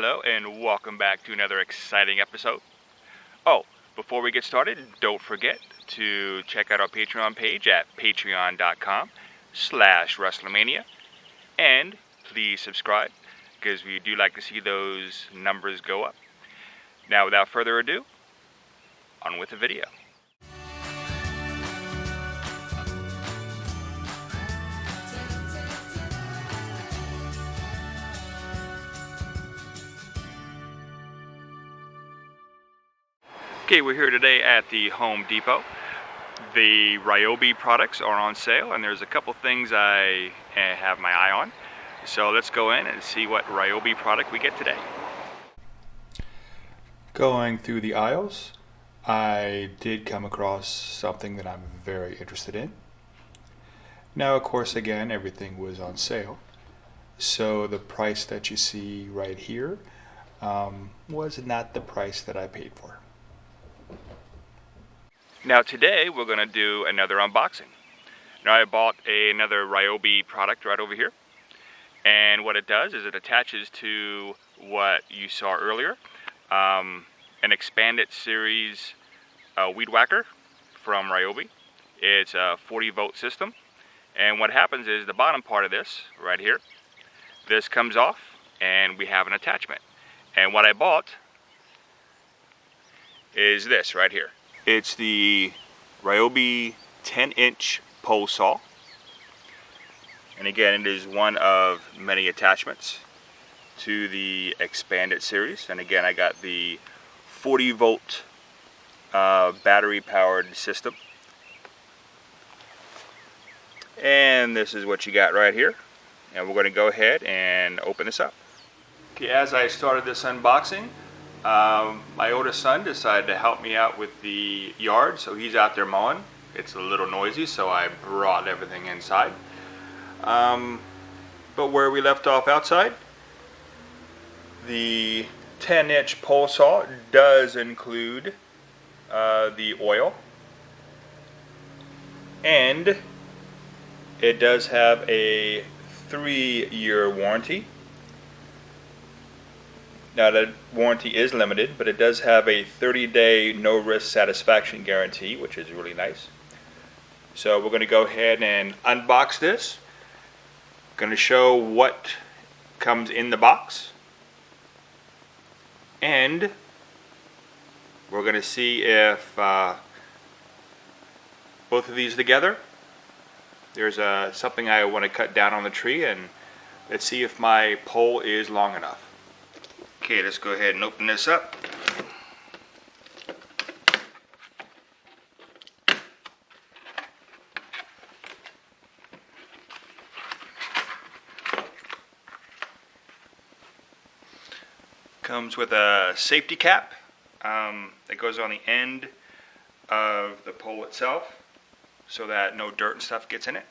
Hello and welcome back to another exciting episode. Oh, before we get started, don't forget to check out our Patreon page at patreon.com/ResslerMania, and please subscribe because we do like to see those numbers go up. Now, without further ado, on with the video. Okay, we're here today at the Home Depot. The Ryobi products are on sale, and there's a couple things I have my eye on. So let's go in and see what Ryobi product we get today. Going through the aisles, I did come across something that I'm very interested in. Now, of course, again, everything was on sale. So the price that you see right here was not the price that I paid for. Now today we're going to do another unboxing. Now I bought another Ryobi product right over here, and what it does is it attaches to what you saw earlier, an expanded series weed whacker from Ryobi. It's a 40-volt system, and what happens is the bottom part of this right here, this comes off and we have an attachment. And what I bought is this right here. It's the Ryobi 10-inch pole saw, and again it is one of many attachments to the expanded series. And again I got the 40-volt battery powered system, and this is what you got right here. And we're going to go ahead and open this up. Okay, as I started this unboxing, my oldest son decided to help me out with the yard, so he's out there mowing. It's a little noisy, so I brought everything inside. But where we left off outside, the 10-inch pole saw does include the oil, and it does have a 3-year warranty. Now the warranty is limited, but it does have a 30-day no-risk satisfaction guarantee, which is really nice. So we're going to go ahead and unbox this. Going to show what comes in the box, and we're going to see if both of these together. There's something I want to cut down on the tree, and let's see if my pole is long enough. Okay, let's go ahead and open this up. Comes with a safety cap that goes on the end of the pole itself so that no dirt and stuff gets in it.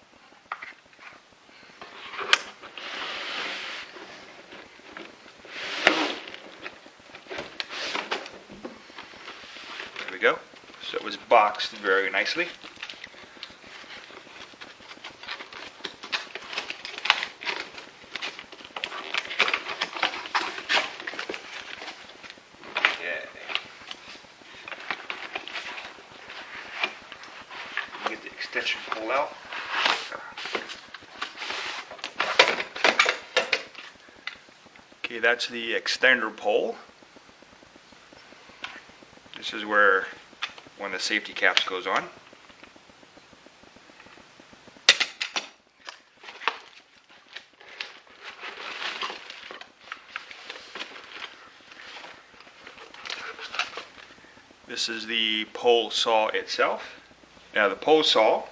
Go. So it was boxed very nicely. Okay. Get the extension pole out. Okay, that's the extender pole. This is where one of the safety caps goes on. This is the pole saw itself. Now the pole saw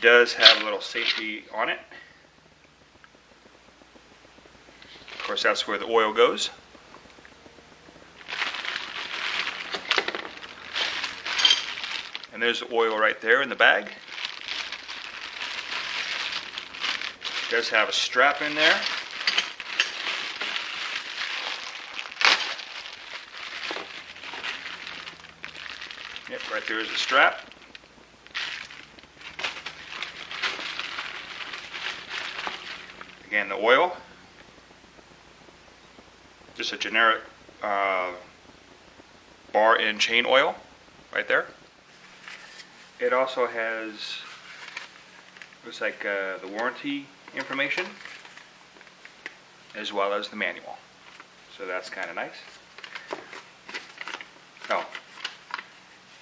does have a little safety on it. Of course, that's where the oil goes. And there's the oil right there in the bag. It does have a strap in there. Yep, right there is the strap. Again, the oil. just a generic bar and chain oil right there. It also has, looks like the warranty information as well as the manual. So that's kind of nice. Oh,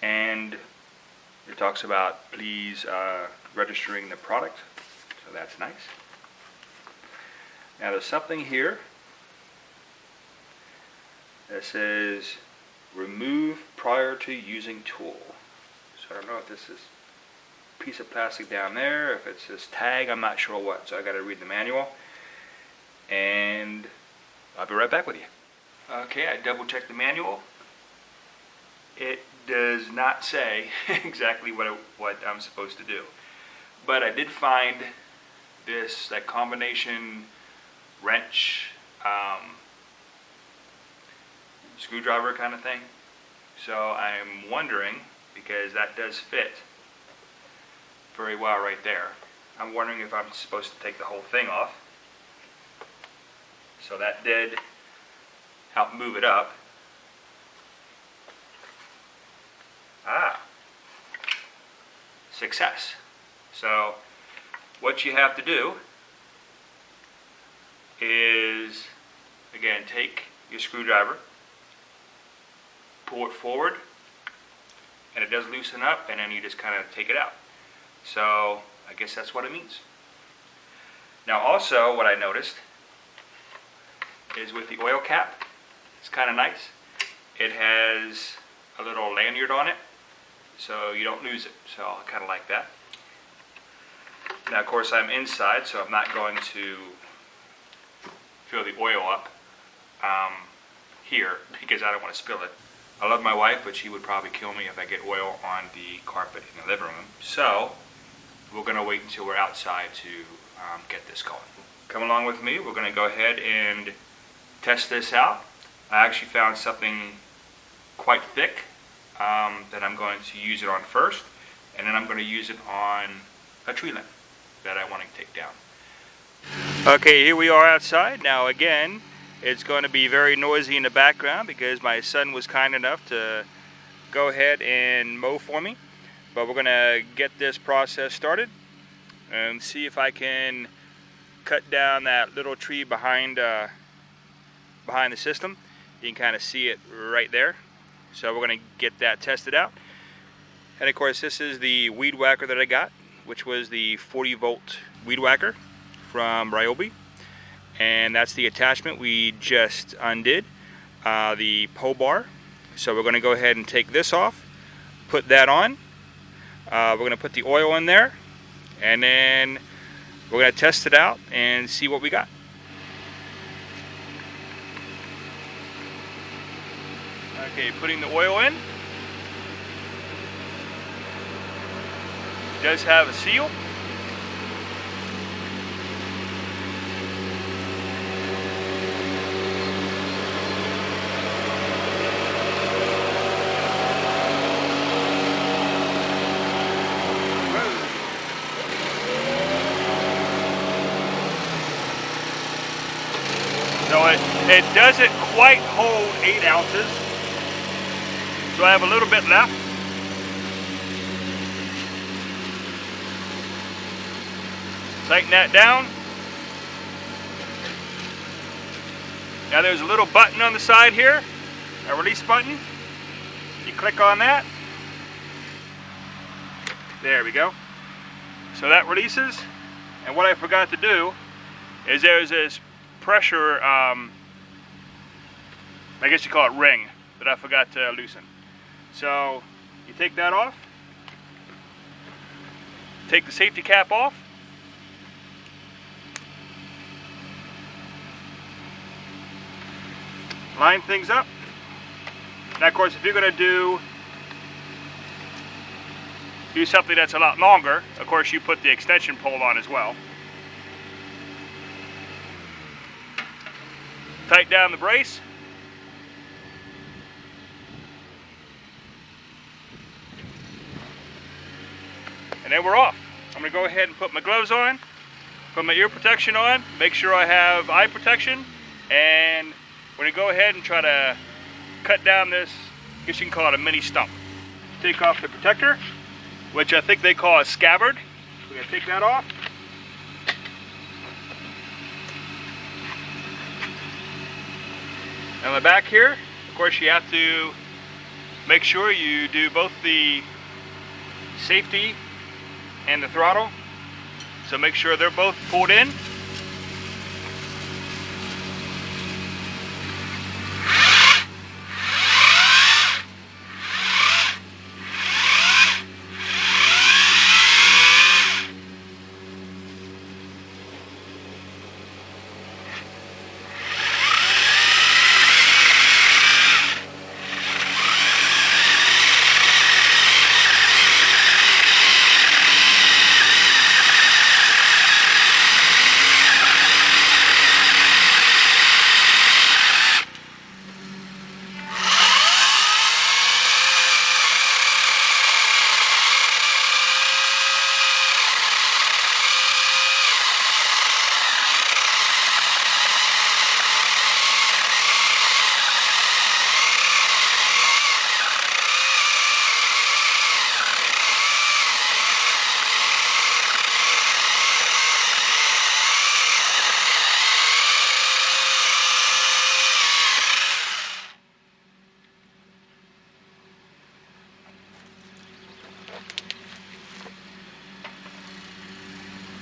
and it talks about please registering the product. So that's nice. Now there's something here that says remove prior to using tool. So I don't know if this is a piece of plastic down there, if it's this tag, I'm not sure what. So I got to read the manual, and I'll be right back with you. Okay, I double checked the manual. It does not say exactly what I'm supposed to do, but I did find this like combination wrench screwdriver kind of thing. So I'm wondering, because that does fit very well right there, I'm wondering if I'm supposed to take the whole thing off. So that did help move it up. Success. So what you have to do is, again, take your screwdriver, pull it forward, and it does loosen up, and then you just kind of take it out. So I guess that's what it means. Now also what I noticed is with the oil cap, it's kind of nice. It has a little lanyard on it, so you don't lose it. So I kind of like that. Now of course I'm inside, so I'm not going to fill the oil up here because I don't want to spill it. I love my wife, but she would probably kill me if I get oil on the carpet in the living room. So we're going to wait until we're outside to get this going. Come along with me. We're going to go ahead and test this out. I actually found something quite thick that I'm going to use it on first, and then I'm going to use it on a tree limb that I want to take down. Okay, here we are outside. Now again, it's going to be very noisy in the background because my son was kind enough to go ahead and mow for me. But we're going to get this process started and see if I can cut down that little tree behind the system. You can kind of see it right there. So we're going to get that tested out. And of course this is the weed whacker that I got, which was the 40-volt weed whacker from Ryobi. And that's the attachment we just undid, the pole bar. So we're going to go ahead and take this off, put that on. We're going to put the oil in there, and then we're going to test it out and see what we got. Okay, putting the oil in. It does have a seal. So it doesn't quite hold 8 ounces. So I have a little bit left. Tighten that down. Now there's a little button on the side here, a release button. You click on that. There we go. So that releases. And what I forgot to do is there's this pressure, I guess you call it ring, that I forgot to loosen. So you take that off, take the safety cap off, line things up. Now of course if you're going to do something that's a lot longer, of course you put the extension pole on as well. Tighten down the brace. And then we're off. I'm going to go ahead and put my gloves on, put my ear protection on, make sure I have eye protection, and we're gonna go ahead and try to cut down this, I guess you can call it a mini stump. Take off the protector, which I think they call a scabbard. We're gonna take that off. And on the back here, of course, you have to make sure you do both the safety and the throttle. So make sure they're both pulled in.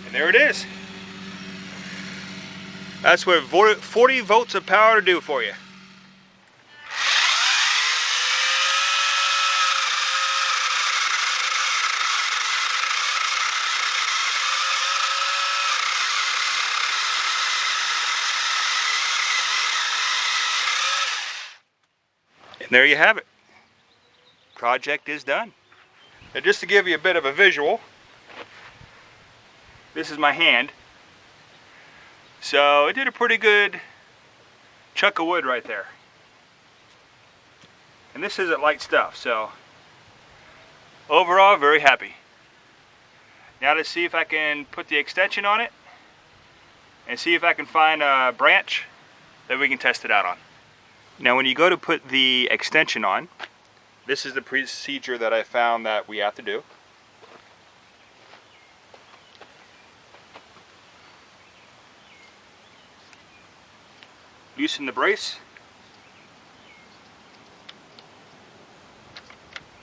And there it is. That's what 40 volts of power to do for you. And there you have it. Project is done. Now just to give you a bit of a visual, this is my hand. So it did a pretty good chunk of wood right there. And this isn't light stuff, so overall very happy. Now to see if I can put the extension on it and see if I can find a branch that we can test it out on. Now when you go to put the extension on, this is the procedure that I found that we have to do. Loosen the brace.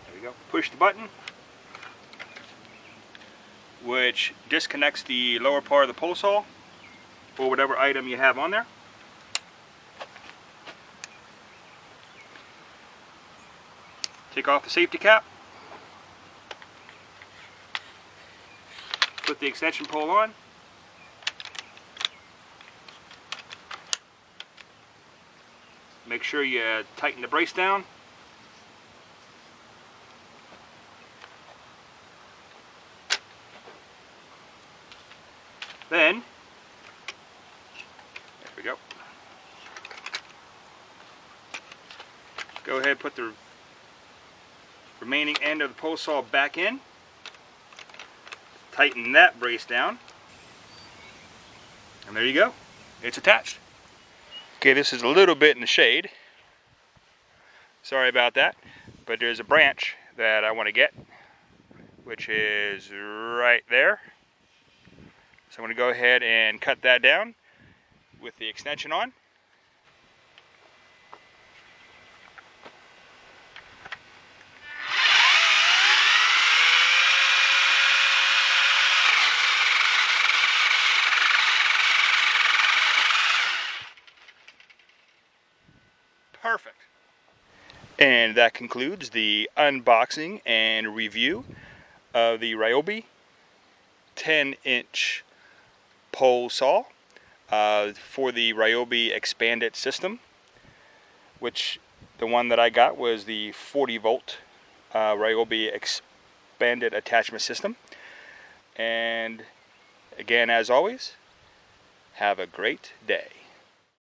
There we go. Push the button, which disconnects the lower part of the pole saw or whatever item you have on there. Take off the safety cap. Put the extension pole on. Make sure you tighten the brace down. Then, there we go. Go ahead and put the remaining end of the pole saw back in. Tighten that brace down. And there you go. It's attached. Okay, this is a little bit in the shade. Sorry about that. But there's a branch that I want to get, which is right there. So I'm going to go ahead and cut that down with the extension on. Perfect. And that concludes the unboxing and review of the Ryobi 10-inch pole saw for the Ryobi expanded system, which the one that I got was the 40 volt Ryobi expanded attachment system. And again, as always, have a great day.